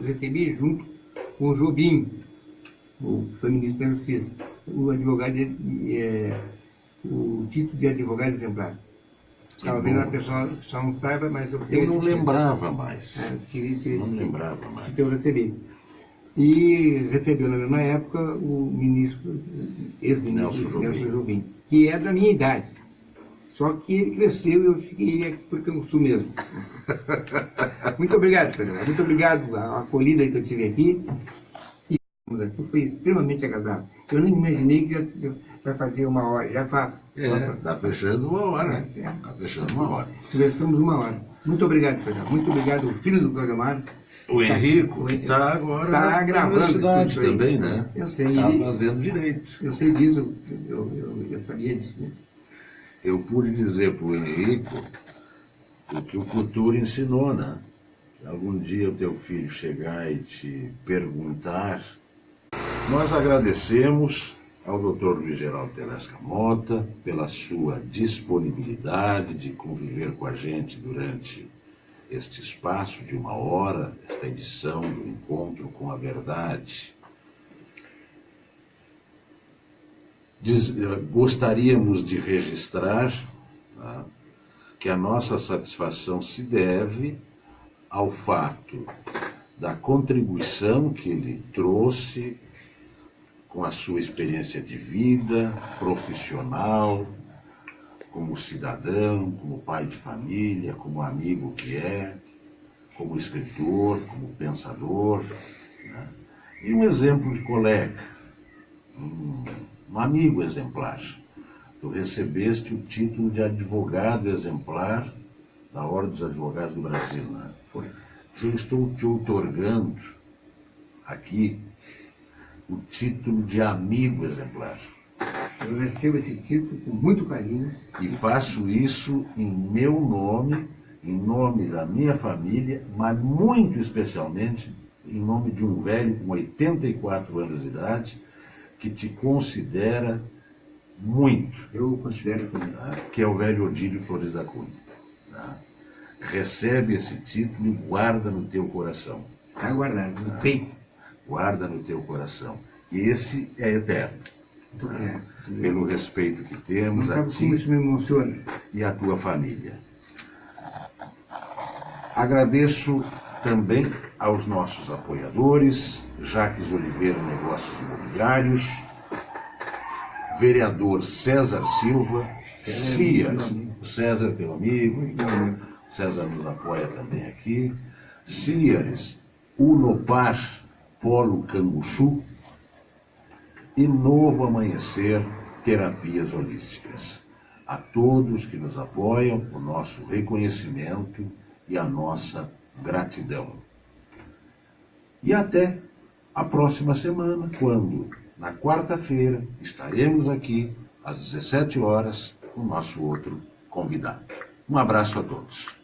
recebi junto com o Jobim, o ministro da Justiça, o advogado, o título de advogado exemplar. Talvez a pessoa não saiba, mas eu tenho. Eu não lembrava mais. Não lembrava mais. Então eu recebi. E recebeu na mesma época o ministro, ex-ministro Nelson Jobim, que é da minha idade. Só que ele cresceu e eu fiquei aqui porque eu sou mesmo. Muito obrigado, Pedro. Muito obrigado a acolhida que eu tive aqui. E foi extremamente agradável. Eu nem imaginei que já vai fazer 1 hora, já faz. Está fechando 1 hora. Está fechando 1 hora. Fechamos 1 hora. Muito obrigado, Pedro. Muito obrigado, filho do Claudemar. O Henrico, que está agora na universidade também, né? Eu sei. Está fazendo direito. Eu sei disso, eu sabia disso. Né? Eu pude dizer para o Henrico o que o Couture ensinou, né? Algum dia o teu filho chegar e te perguntar. Nós agradecemos ao Dr. Luiz Geraldo Telesca Mota pela sua disponibilidade de conviver com a gente durante este espaço de 1 hora, esta edição do Encontro com a Verdade. Gostaríamos de registrar, tá, que a nossa satisfação se deve ao fato da contribuição que ele trouxe com a sua experiência de vida, profissional, como cidadão, como pai de família, como amigo que é, como escritor, como pensador, né? E um exemplo de colega, um amigo exemplar. Tu recebeste o título de advogado exemplar da Ordem dos Advogados do Brasil, né? Eu estou te outorgando aqui o título de amigo exemplar. Eu recebo esse título com muito carinho. E faço isso em meu nome, em nome da minha família, mas muito especialmente em nome de um velho com 84 anos de idade, que te considera muito. Eu considero também. Tá? Que é o velho Odílio Flores da Cunha. Tá? Recebe esse título e guarda no teu coração. Está guardado, no peito. Guarda no teu coração. Esse é eterno. Pelo respeito que temos a ti como isso me emociona. E a tua família. Agradeço também aos nossos apoiadores, Jaques Oliveira Negócios Imobiliários, vereador César Silva, Cias, o César teu amigo, o César nos apoia também aqui, Ciares, Unopar, Polo Canguçu, e Novo Amanhecer Terapias Holísticas. A todos que nos apoiam, o nosso reconhecimento e a nossa gratidão. E até a próxima semana, quando, na quarta-feira, estaremos aqui às 17 horas com o nosso outro convidado. Um abraço a todos.